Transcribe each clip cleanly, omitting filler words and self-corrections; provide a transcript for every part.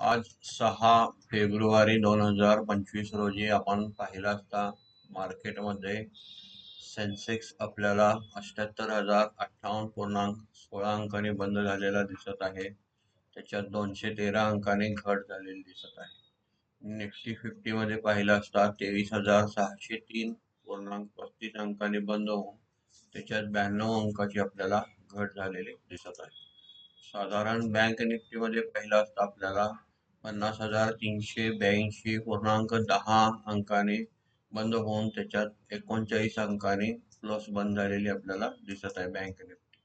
आज 6 फेब्रुवारी 2025 रोजी आपण पाहिलं असता मार्केटमध्ये सेन्सेक्स आपल्याला 78,058.16 अंकांनी बंद झालेला दिसत आहे. त्याच्यात 213 अंकांनी घट झालेली दिसत आहे. निफ्टी 50 मध्ये पाहिलं असता 23,603.35 अंकांनी बंद होऊन त्याच्यात 92 अंकाची आपल्याला घट झालेली दिसत आहे. साधारण बँक निफ्टी मध्ये पाहिलं असता आपल्याला 50,382.10 अंकाने बंद होऊन त्याच्यात 39 अंकाने प्लस बंद झालेली आपल्याला दिसत आहे बँक निफ्टी.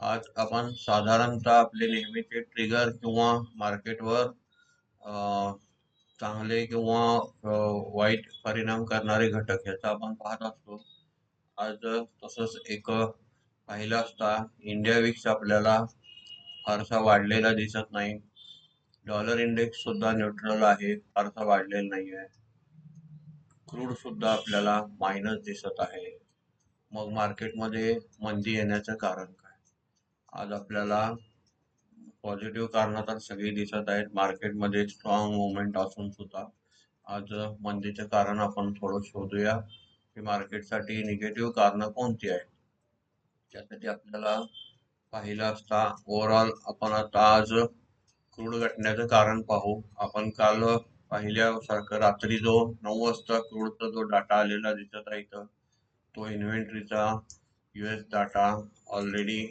आज आपण साधारणतः आपले नेहमीचे ट्रिगर किंवा मार्केटवर चांगले किंवा वाईट परिणाम करणारे घटक याचा आपण पाहत असतो. आज तसंच एक पाहिलं असता इंडिया विक्स आपल्याला फारसा वाढलेला दिसत नाही. डॉलर इंडेक्स सुद्धा न्यूट्रल आहे, फारसा वाढलेला नाही आहे. क्रूड सुद्धा आपल्याला मायनस दिसत आहे. मग मार्केटमध्ये मंदी येण्याचं कारण काय? आज आपल्याला पॉझिटिव्ह कारणं तर सगळी दिसत आहेत. मार्केटमध्ये स्ट्रॉंग मुवमेंट असून सुद्धा आज मंदीचे कारण आपण थोडं शोधूया की मार्केटसाठी निगेटिव्ह कारणं कोणती आहेत. त्यासाठी आपल्याला पाहिलं असता ओव्हरऑल आपण आता आज क्रूड घटण्याचं कारण पाहू. आपण काल पाहिल्यासारखं रात्री जो 9 वाजता क्रूडचा जो डाटा आलेला दिसत आहे इथं, तो इन्व्हेंटरीचा US डाटा ऑलरेडी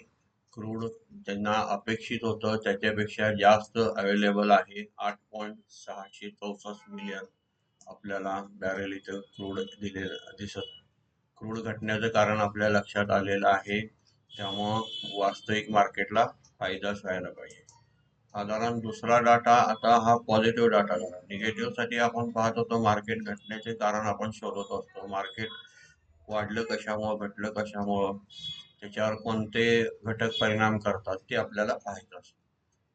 क्रूड ज्यांना अपेक्षित होतं त्याच्यापेक्षा जास्त अवेलेबल आहे. 8.664 मिलियन आपल्याला बॅरेल इथं क्रूड दिलेलं दिसत. क्रूड घटण्याचं कारण आपल्या लक्षात आलेलं आहे. त्यामुळं वास्तविक मार्केटला फायदाच व्हायला पाहिजे. साधारण दुसरा डाटा आता हा पॉझिटिव्ह डाटा झाला. निगेटिव्ह साठी आपण पाहत होतो मार्केट घटण्याचे कारण आपण शोधत असतो. मार्केट वाढलं कशामुळं, घटलं कशामुळं, त्याच्यावर कोणते घटक परिणाम करतात ते आपल्याला पाहायचं असतं.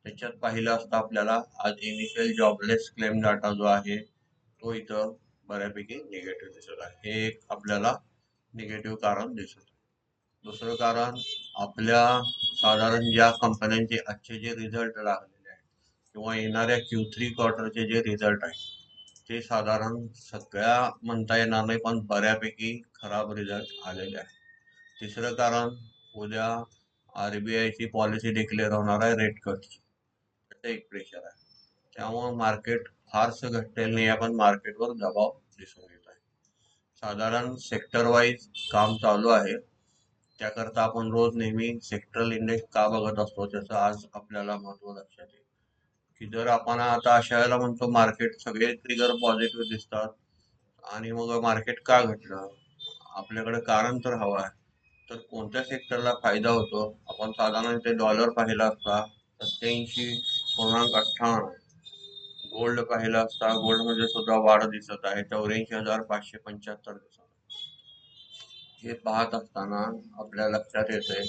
त्याच्यात पाहिलं असतं आपल्याला आज इनिशियल जॉबलेस क्लेम डाटा जो आहे तो इथं बऱ्यापैकी निगेटिव्ह दिसत आहे. हे एक आपल्याला निगेटिव्ह कारण दिसत आहे. दुसरं कारण आपल्या साधारण ज्या कंपन्यांचे आजचे जे रिझल्ट लागलेले आहेत किंवा येणाऱ्या Q3 क्वार्टरचे जे रिझल्ट आहेत ते साधारण सगळ्या म्हणता येणार नाही पण बऱ्यापैकी खराब रिझल्ट आलेले आहेत. तिसरं कारण उद्या RBI ची पॉलिसी डिक्लेअर होणार आहे रेट कटची, त्याचं एक प्रेशर आहे. त्यामुळे मार्केट फारसं घटलेलं नाही, आपण मार्केटवर दबाव दिसून येत आहे. साधारण सेक्टर वाईज काम चालू आहे. त्याकरता आपण रोज नेहमी सेक्टरल इंडेक्स का बघत असतो त्याचं आज आपल्याला महत्व लक्षात येईल की जर आपण आता अशा वेळेला म्हणतो मार्केट सगळे ट्रिगर पॉझिटिव्ह दिसतात आणि मग मार्केट का घटलं, आपल्याकडे कारण तर हवं आहे. तर कोणत्या सेक्टरला फायदा होतो, आपण साधारण ते डॉलर पाहिला असता 87.58, गोल्ड पाहिला असता गोल्ड मध्ये सुद्धा वाढ दिसत आहे 84,575 दिसत आहे. हे पाहत असताना आपल्या लक्षात येतंय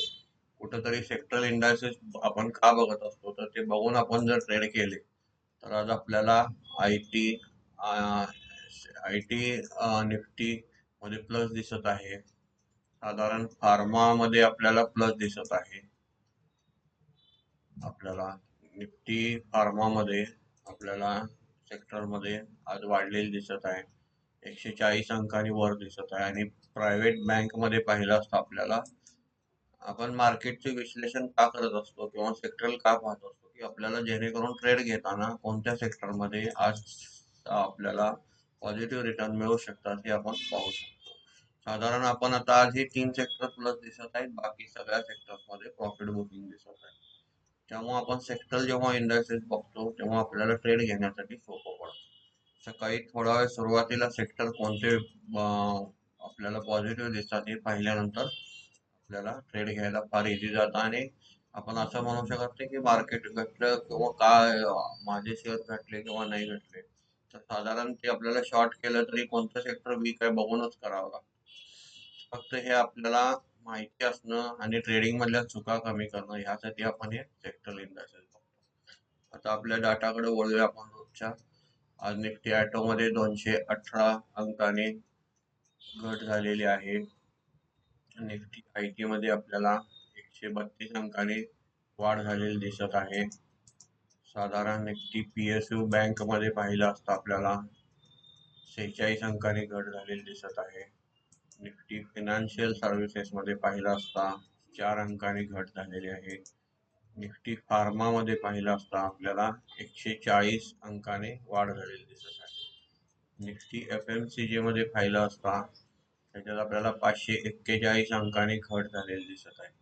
कुठंतरी सेक्टरल इंडायसेस आपण का बघत असतो, तर ते बघून आपण जर ट्रेड केले तर आज आपल्याला आय टी निफ्टी मध्ये प्लस दिसत आहे. साधारण फार्मा मध्ये आपल्याला प्लस दिसत आहे. आपल्याला निफ्टी फार्मा मध्ये आपल्याला सेक्टर मध्ये आज वाढलेली दिसत आहे. 140 अंकांनी वर दिसत आहे. आणि प्रायव्हेट बँक मध्ये पाहिलं असतं आपल्याला, आपण मार्केटचे विश्लेषण का करत असतो किंवा सेक्टरल का पाहत असतो की आपल्याला जेणेकरून ट्रेड घेताना कोणत्या सेक्टरमध्ये आज आपल्याला पॉझिटिव्ह रिटर्न मिळू शकतात हे आपण पाहू शकतो. साधारण आपण आता आज हे 3 सेक्टर प्लस दिसत आहेत, बाकी सगळ्या सेक्टर्समध्ये प्रॉफिट बुकिंग दिसत आहे. त्यामुळे आपण सेक्टर जेव्हा इंडायसेस बघतो तेव्हा आपल्याला ट्रेड घेण्यासाठी सोपं पडतं. सकाळी थोडा वेळ सुरुवातीला सेक्टर कोणते आपल्याला पॉझिटिव्ह दिसतात हे पाहिल्यानंतर आपल्याला ट्रेड घ्यायला फार इझी जातं. आणि आपण असं म्हणू शकत नाही की मार्केट घटलं किंवा काय माझे शेअर घटले किंवा नाही घटले, तर साधारण ते आपल्याला शॉर्ट केलं तरी कोणतं सेक्टर वीक आहे बघूनच करावं लागतं. फक्त हे आपल्याला माहिती असणं आणि ट्रेडिंग मधल्या चुका कमी करणं ह्यासाठी आपण हे सेक्टर इंडायसेस बघतो. आता आपल्या डाटाकडे वळूया आपण रोजच्या. आज निफ्टी ऑटो मध्ये 218 अंकाने घट झालेली आहे. निफ्टी आयटी मध्ये आपल्याला 132 अंकाने वाढ झालेली दिसत आहे. साधारण निफ्टी PSU बँक मध्ये पाहिलं असतं आपल्याला 46 अंकांनी घट झालेली दिसत आहे. निफ्टी फिनान्शियल सर्व्हिसेस मध्ये पाहिलं असता 4 अंकांनी घट झालेली आहे. निफ्टी फार्मा मध्ये पाहिलं असता आपल्याला 140 अंकाने वाढ झालेली दिसत आहे. निफ्टी FMCG मध्ये पाहिलं असता त्याच्यात आपल्याला 541 अंकाने घट झालेली दिसत आहे.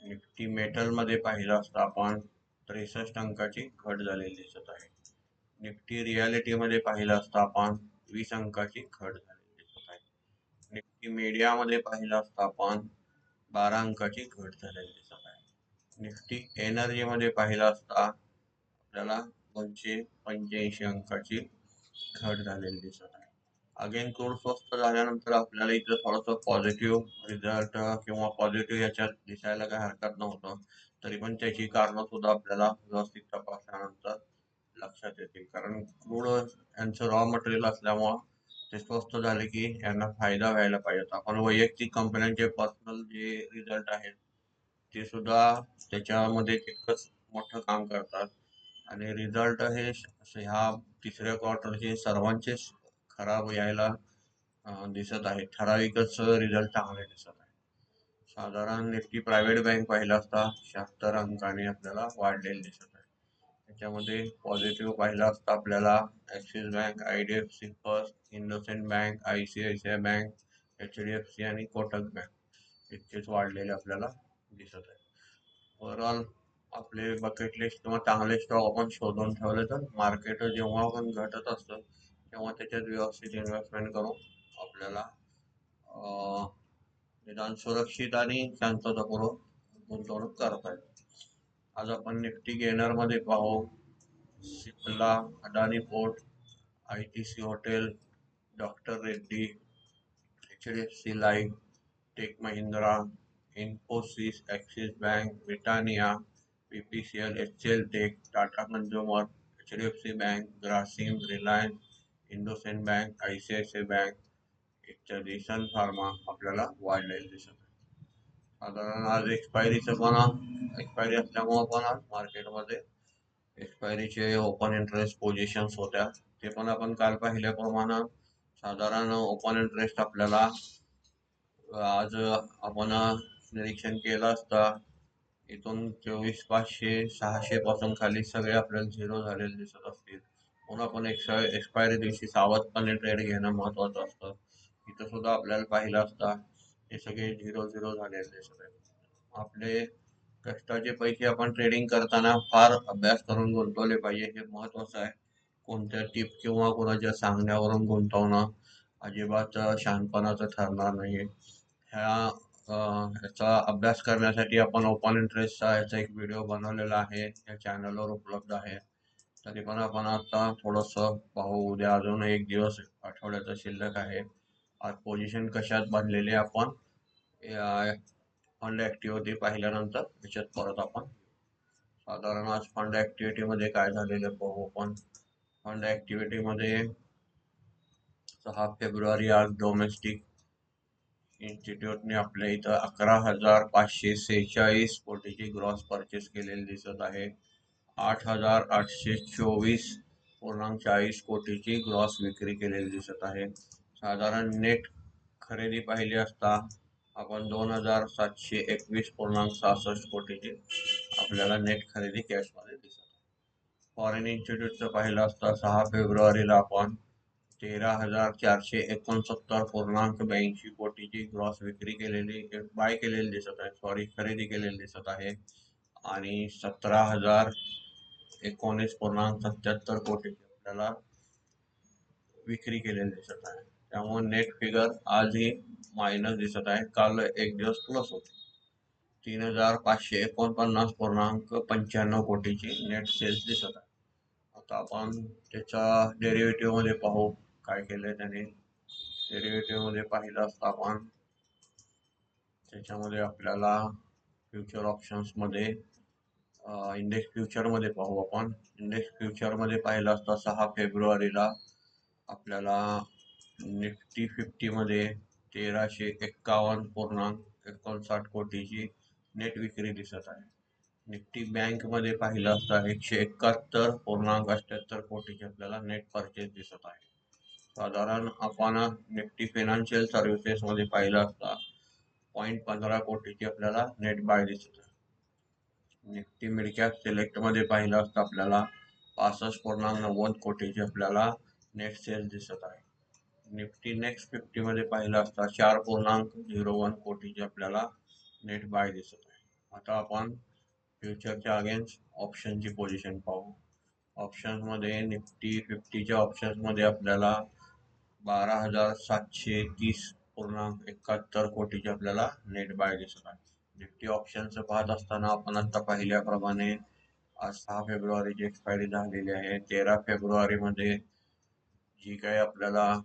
निफ्टी मेटल मध्ये पाहिलं असता आपण 63 अंकाची घट झालेली दिसत आहे. निफ्टी रियालिटी मध्ये पाहिलं असता आपण 20 अंकाची घट झालेली दिसत आहे. निफ्टी मीडिया मध्ये पाहिलं असता आपण 12 अंकाची घट झालेली दिसत आहे. निफ्टी एनर्जी मध्ये पाहिलं असता आपल्याला 285 अंकाची घट झालेली दिसत आहे. अगेन क्रूड स्वस्त झाल्यानंतर आपल्याला इथं थोडंसं पॉझिटिव्ह रिझल्ट किंवा पॉझिटिव्ह याच्यात दिसायला काही हरकत नव्हतं. तरी पण त्याची कारणं सुद्धा आपल्याला व्यवस्थित तपासल्यानंतर लक्षात येतील. कारण क्रूड यांचं रॉ मटेरियल असल्यामुळं ते स्वस्त झाले की यांना फायदा व्हायला पाहिजे. आपण वैयक्तिक कंपन्यांचे पर्सनल जे रिझल्ट आहेत ते सुद्धा त्याच्यामध्ये तितकंच मोठं काम करतात. आणि रिझल्ट हे ह्या तिसऱ्या क्वार्टरचे सर्वांचेच खराब यायला दिसत आहे. ठराविकच रिझल्ट चांगले दिसत आहे. साधारण निफ्टी प्रायव्हेट बँक पाहिला असता 76 अंकाने आपल्याला वाढलेले दिसत आहे. त्याच्यामध्ये पॉझिटिव्ह पाहिलं असता आपल्याला Axis bank, IDFC first, IndusInd bank, ICICI bank, HDFC आणि कोटक बँक इतकेच वाढलेले आपल्याला दिसत आहे. ओव्हरऑल आपले बकेट लिस्ट किंवा चांगले स्टॉक आपण शोधून ठेवले तर मार्केट जेव्हा पण घटत असतं तेव्हा त्याच्यात व्यवस्थित इन्व्हेस्टमेंट करून आपल्याला निदान सुरक्षित आणि शांततापूर्वक गुंतवणूक करता येते. आज आपण निफ्टी गेनर मध्ये पाहू Cipla, Adani port, ITC hotel, doctor Reddy, HDFC life, tech Mahindra, Infosys, Axis bank, Britannia, BPCL, HCL tech, Tata consumer, HDFC bank, Grasim, Reliance, IndusInd bank, ICICI bank इत्यादी सन फार्मा आपल्याला वाढलेले दिसत आहे. साधारण आज एक्सपायरी असल्यामुळं पण आज मार्केटमध्ये एक्सपायरीचे ओपन इंटरेस्ट पोझिशन्स होत्या. ते पण आपण काल पाहिल्याप्रमाणे साधारण ओपन इंटरेस्ट आपल्याला आज आपण निरीक्षण केलं असता इथून 24,500-600 पासून खाली सगळे आपल्याला झिरो झालेले दिसत असतील. म्हणून आपण एक्सपायरी दिवशी सावधपणे ट्रेड घेणं महत्वाचं असतं. इथं सुद्धा आपल्याला पाहिलं असता हे सगळे झिरो झिरो झालेले दिसत आहेत. आपले कष्टाचे पैसे आपण ट्रेडिंग करताना फार अभ्यास करून गुंतवले पाहिजे, हे महत्वाचं आहे. कोणत्या टिप किंवा कोणाच्या सांगण्यावरून गुंतवणं अजिबात शहाणपणाचं ठरणार नाही. ह्याचा अभ्यास करण्यासाठी आपण ओपन इंटरेस्टचा याचा एक व्हिडिओ बनवलेला आहे, या चॅनलवर उपलब्ध आहे. तरी पण आपण आता थोडंसं पाहू. उद्या अजून एक दिवस आठवड्याचा शिल्लक आहे. आज पोझिशन कशात बांधलेली आपण फंड ऍक्टिव्हिटी पाहिल्यानंतर त्याच्यात परत आपण साधारण आज फंड ऍक्टिव्हिटी मध्ये काय झालेलं पाहू आपण. फंड ऍक्टिव्हिटी मध्ये 6 फेब्रुवारी आज डोमेस्टिक इन्स्टिट्यूटने आपल्या इथं 11,546 कोटीची ग्रॉस परचेस केलेली दिसत आहे. 8,824.40 कोटीची ग्रॉस विक्री केलेली दिसत आहे. साधारण नेट खरेदी पाहिली असता आपण 2,721.66 कोटीची आपल्याला नेट खरेदी कॅशमध्ये दिसत आहे. फॉरेन इन्स्टिट्यूटचं पाहिलं असता 6 फेब्रुवारीला आपण 13,469.82 कोटीची ग्रॉस विक्री बाय केलेली दिसत आहे, खरेदी केलेली दिसत आहे. आणि 17,019.77 कोटीची आपल्याला विक्री केलेली दिसत आहे. त्यामुळे नेट फिगर आजही मायनस दिसत आहे. काल एक दिवस प्लस होते. 3,549.95 कोटीची नेट सेल्स दिसत आहे. आता आपण त्याच्या डेरिव्हेटिव्ह मध्ये पाहू काय केलंय त्याने. डेरिव्हेटिव्ह मध्ये पाहिलं असता आपण त्याच्यामध्ये आपल्याला फ्युचर ऑप्शन्स मध्ये इंडेक्स फ्युचर मध्ये पाहू आपण. इंडेक्स फ्युचर मध्ये पाहिलं असता 6 फेब्रुवारीला आपल्याला निफ्टी 50 मध्ये 1,351.59 कोटीची नेट विक्री दिसत आहे. निफ्टी बँक मध्ये पाहिलं असता 171.78 कोटीचे आपल्याला नेट परचेस दिसत आहे. साधारण आपण निफ्टी फायनान्शियल सर्व्हिसेस मध्ये पाहिलं असता 0.15 कोटीची आपल्याला नेट बाय दिसत आहे. निफ्टी मिड कॅप सिलेक्ट मध्ये पाहिलं असता आपल्याला 65.90 कोटीची आपल्याला नेट सेल दिसत आहे. निफ्टी नेक्स्ट 50 मध्ये पाहिलं असता 4.01 कोटीची आपल्याला नेट बाय दिसत आहे. आता आपण फ्युचरच्या अगेन्स्ट ऑप्शनची पोझिशन पाहू. ऑप्शन मध्ये निफ्टी 50च्या ऑप्शन्स मध्ये आपल्याला 12,730.71 कोटीची आपल्याला नेट बाय दिसत आहे. निफ्टी ऑप्शनचं पाहत असताना आपण आता पाहिल्याप्रमाणे आज 6 फेब्रुवारीची एक्सपायरी झालेली आहे. 13 फेब्रुवारी मध्ये जी काही आपल्याला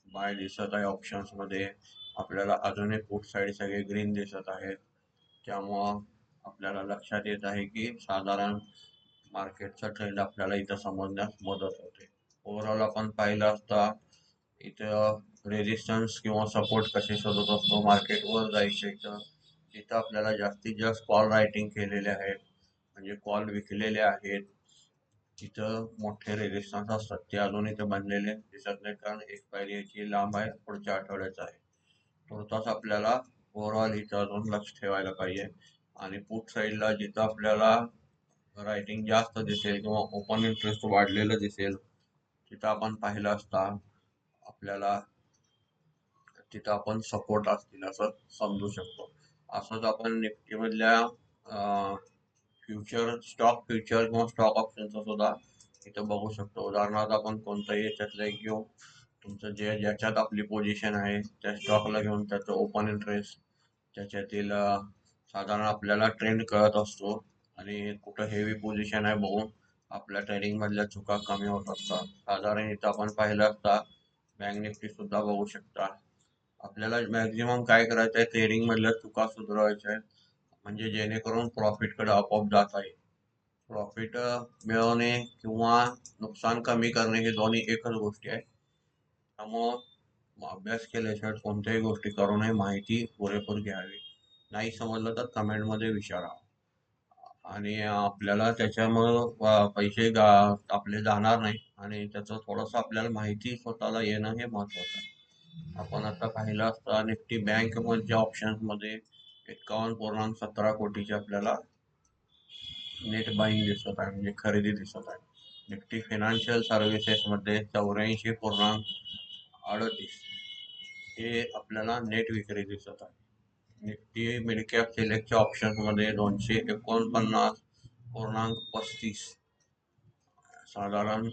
बाय दिसत आहे ऑप्शन्स मध्ये आपल्याला अजूनही पुट साईड सगळे ग्रीन दिसत आहेत. त्यामुळं आपल्याला लक्षात येत आहे की साधारण मार्केटचा ट्रेंड आपल्याला इथं समजण्यास मदत होते. ओव्हरऑल आपण पाहिलं असता इथं रेजिस्टन्स किंवा सपोर्ट कसे शोधत असतो मार्केटवर जायचे इथं आपल्याला जास्तीत जास्त कॉल रायटिंग केलेले आहेत, म्हणजे कॉल विकलेले आहेत. तिथं मोठे रेजिस्टन्स असतात ते अजून इथे बनलेले दिसत नाही, कारण एक्सपायरी याची लांब आहे, पुढच्या आठवड्याच आहे. तुर्तास आपल्याला ओव्हरऑल इथं अजून लक्ष ठेवायला पाहिजे. आणि पुट साईडला जिथं आपल्याला रायटिंग जास्त दिसेल किंवा ओपन इंटरेस्ट वाढलेलं दिसेल तिथं आपण पाहिलं असता आपल्याला तिथं आपण सपोर्ट असतील असं समजू शकतो. असंच आपण निफ्टी मधल्या स्टॉक फ्युचर किंवा स्टॉक ऑप्शनचा सुद्धा इथं बघू शकतो. उदाहरणार्थ आपण कोणताही याच्यातलं एक घेऊ, तुमचं ज्याच्यात आपली पोझिशन आहे त्या स्टॉकला घेऊन त्याचं ओपन इंटरेस्ट त्याच्यातील साधारण आपल्याला ट्रेंड कळत असतो आणि कुठं हेवी पोझिशन आहे बघून आपल्या ट्रेडिंग मधल्या चुका कमी होत असतात. साधारण इथं आपण पाहिलं असता बँक निफ्टी सुद्धा बघू शकता. आपल्याला मॅक्झिमम काय करायचं आहे, ट्रेडिंग मधल्या चुका सुधारायच्या आहेत, म्हणजे जेणेकरून प्रॉफिट कडे आपोआप जाता येईल. प्रॉफिट मिळवणे किंवा नुकसान कमी करणे हे दोन्ही एकच गोष्टी आहे. त्यामुळं अभ्यास केल्याशिवाय कोणत्याही गोष्टी करू नये, माहिती पुरेपूर घ्यावी. नाही समजलं तर कमेंट मध्ये विचारा. आणि आपल्याला त्याच्यामुळं पैसे आपले जाणार नाही आणि त्याचं थोडंसं आपल्याला माहिती स्वतःला येणं हे महत्वाचं आहे. आपण आता पाहिलं असता निफ्टी बँक मध्ये ऑप्शन्स मध्ये 51.17 कोटीची आपल्याला नेट बाईंग दिसत आहे, म्हणजे खरेदी दिसत आहे. निफ्टी फायनान्शियल सर्व्हिसेस मध्ये 84.38 हे आपल्याला नेट विक्री दिसत आहे. निफ्टी मिड कॅप सिलेक्टच्या ऑप्शन मध्ये 249.35 साधारण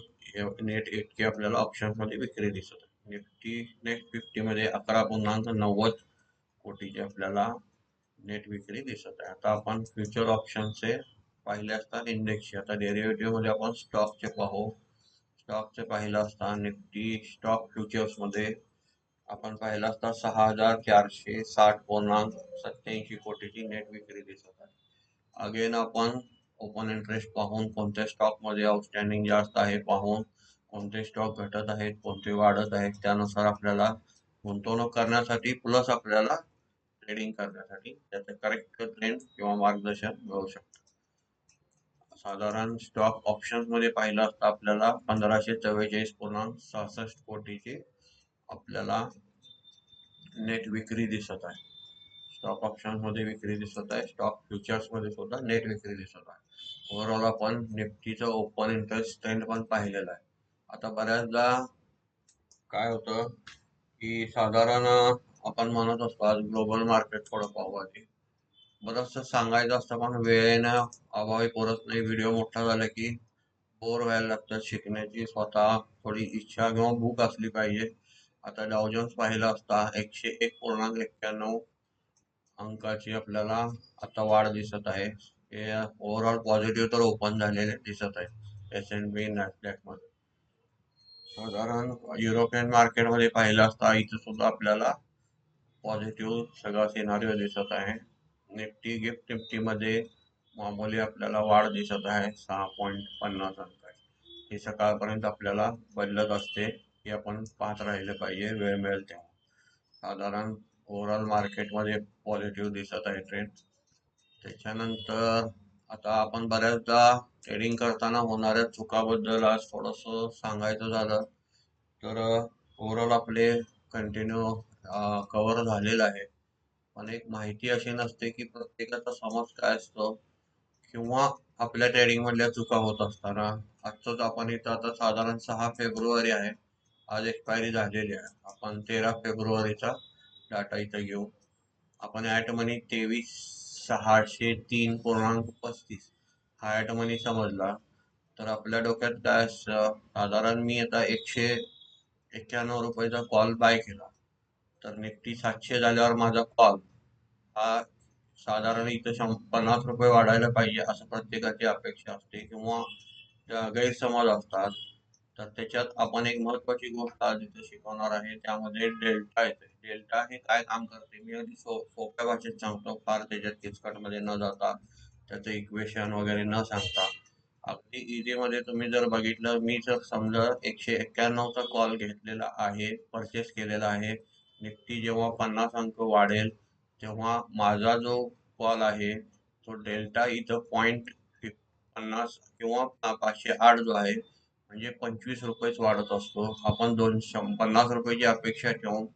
नेट इतके आपल्याला ऑप्शन मध्ये विक्री दिसत आहे. निफ्टी नेक्स्ट 50 मध्ये 11.90 कोटीची आपल्याला नेट विक्री दिसत आहे. आता आपण फ्युचर ऑप्शनचे पाहिले असता इंडेक्सचे. आता डेरिव्हेटिव्ह मध्ये आपण स्टॉकचे पाहू. स्टॉकचे पाहिलं असता निफ्टी स्टॉक फ्युचर्स मध्ये आपण पाहिलं असता 6,460.87 कोटीची नेट विक्री दिसत आहे. अगेन आपण ओपन इंटरेस्ट पाहून कोणत्या स्टॉक मध्ये आउटस्टँडिंग जास्त आहे पाहून कोणते स्टॉक घटत आहेत कोणते वाढत आहेत त्यानुसार आपल्याला गुंतवणूक करण्यासाठी प्लस आपल्याला ट्रेडिंग करण्यासाठी त्याचं करेक्ट ट्रेंड किंवा मार्गदर्शन मिळू शकतं. साधारण स्टॉक ऑप्शन्स मध्ये पाहिलं असता आपल्याला 1544.66 कोटीची आपल्याला नेट विक्री दिसत आहे. स्टॉक ऑप्शन मध्ये विक्री दिसत आहे, स्टॉक फ्युचर्स मध्ये सुद्धा नेट विक्री दिसत आहे. ओव्हरऑल आपण निफ्टीचं ओपन इंटरेस्ट ट्रेंड पण पाहिलेला आहे. आता बऱ्याचदा काय होतं की साधारण आपण म्हणत असतो आज ग्लोबल मार्केट थोडं पाहू आधी. बरंचसं सांगायचं असतं पण वेळेनं अभावी पुरत नाही. व्हिडिओ मोठा झाला की बोर व्हायला लागतं. शिकण्याची स्वतः थोडी इच्छा किंवा भूक असली पाहिजे. आता डाव जोन्स पाहिला असता 101.91 अंकाची आपल्याला आता वाढ दिसत आहे. हे ओव्हरऑल पॉझिटिव्ह तर ओपन झालेले दिसत आहे S&P नॅसडॅक मध्ये. साधारण युरोपियन मार्केटमध्ये पाहिलं असता इथं सुद्धा आपल्याला पॉझिटिव्ह सगळा सिनारिओ दिसत आहे. निफ्टी गिफ्ट निफ्टी मध्ये मामूली आपल्याला वाढ दिसत आहे 6.50 अंकाची. ही सकाळपर्यंत आपल्याला बदलत असते, ही आपण पाहत राहिले पाहिजे वेळ मिळेल तेव्हा. साधारण ओव्हरऑल मार्केटमध्ये पॉझिटिव्ह दिसत आहे ट्रेंड. त्याच्यानंतर आता आपण बऱ्याचदा ट्रेडिंग करताना होणाऱ्या चुकाबद्दल आज थोडस सांगायचं झालं तर ओव्हरऑल आपले कंटिन्यू कव्हर झालेलं आहे. पण एक माहिती अशी नसते की प्रत्येकाचा समज काय असतो किंवा आपल्या ट्रेडिंग मधल्या चुका होत असताना. आजच आपण इथं आता साधारण 6 फेब्रुवारी आहे. आज एक्सपायरी झालेली आहे. आपण 13 फेब्रुवारीचा डाटा इथं घेऊ. आपण ॲट मनी 23,603.35 हा ॲट मनी समजला तर आपल्या डोक्यात काय असतं, साधारण मी आता 191 रुपयाचा कॉल बाय केला तर निफ्टी 700 झाल्यावर माझा कॉल हा साधारण इथं 50 रुपये वाढायला पाहिजे असं प्रत्येकाची अपेक्षा असते किंवा गैरसमज असतात. तर त्याच्यात आपण एक महत्वाची गोष्ट आज इथे शिकवणार आहे, त्यामध्ये डेल्टा येते. डेल्टा हे काय काम करते मी अगदी सोप्या भाषेत सांगतो, फार त्याच्यात किचकटमध्ये न जाता, त्याचं इक्वेशन वगैरे न सांगता. अगदी इझी मध्ये तुम्ही जर बघितलं, मी जर समजा 191चा कॉल घेतलेला आहे, परचेस केलेला आहे. निफ्टी जेव्हा 50 अंक वाढेल तेव्हा माझा जो कॉल आहे तो डेल्टा इथं 0.50 किंवा 508 जो आहे म्हणजे 25 रुपयेच वाढत असतो. आपण 250 रुपयाची अपेक्षा ठेवून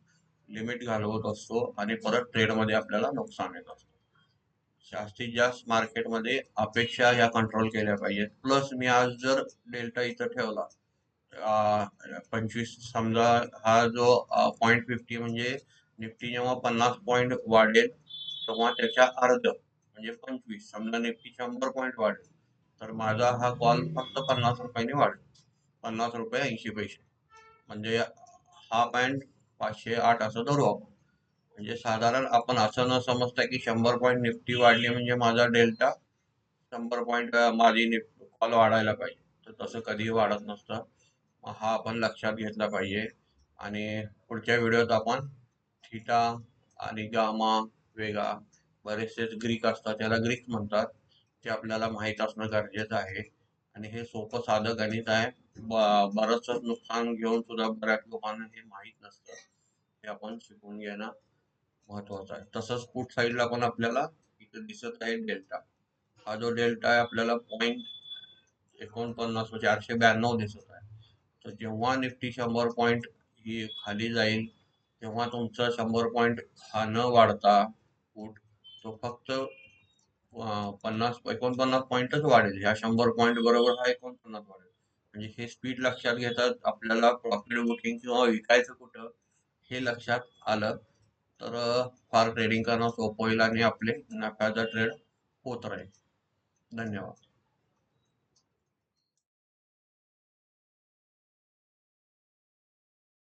लिमिट घालवत असतो आणि परत ट्रेडमध्ये आपल्याला नुकसान येत असतं. जास्तीत जास्त मार्केटमध्ये अपेक्षा ह्या कंट्रोल केल्या पाहिजेत. प्लस मी आज जर डेल्टा इथं ठेवला 25 समजा, हा जो 0.50 म्हणजे निफ्टी जेव्हा 50 पॉईंट वाढेल तेव्हा त्याच्या अर्ध म्हणजे 25, समजा निफ्टी 100 पॉईंट वाढेल तर माझा हा कॉल फक्त 50 रुपयाने वाढेल. 50 रुपये 80 पैसे म्हणजे हा पॉईंट 508 असं धरू आपण. म्हणजे साधारण आपण असं न समजता की 100 पॉईंट निफ्टी वाढली म्हणजे माझा डेल्टा 100 पॉईंट माझी कॉल वाढायला पाहिजे, तर तसं कधीही वाढत नसतं. हा आपण लक्षात घेतला पाहिजे. आणि पुढच्या व्हिडिओत आपण थीटा आणि गामा, वेगा, बरेचसे ग्रीक असतात, त्याला ग्रीक म्हणतात, ते आपल्याला माहीत असणं गरजेचं आहे. आणि हे सोपं साधं गणित आहे. बरंचसं नुकसान घेऊन सुद्धा बऱ्याच लोकांना हे माहीत नसतं. हे आपण शिकून घेणं महत्वाचं आहे. तसंच पुट साईडला पण आपल्याला इथं दिसत आहे डेल्टा. हा जो डेल्टा आहे आपल्याला 0.49 492 दिसत आहे. तर जेव्हा निफ्टी 100 पॉईंट ही खाली जाईल तेव्हा तुमचं 100 पॉईंट हा न वाढता पुट तो फक्त 49 वाढेल. ह्या 100 पॉईंट बरोबर हा 49 वाढेल. म्हणजे हे स्पीड लक्षात घेतात आपल्याला प्रॉफिट बुकिंग किंवा विकायचं कुठं हे लक्षात आलं तर फार ट्रेडिंग करणं सोपं होईल आणि आपले नफ्याचा ट्रेड होत राहील. धन्यवाद.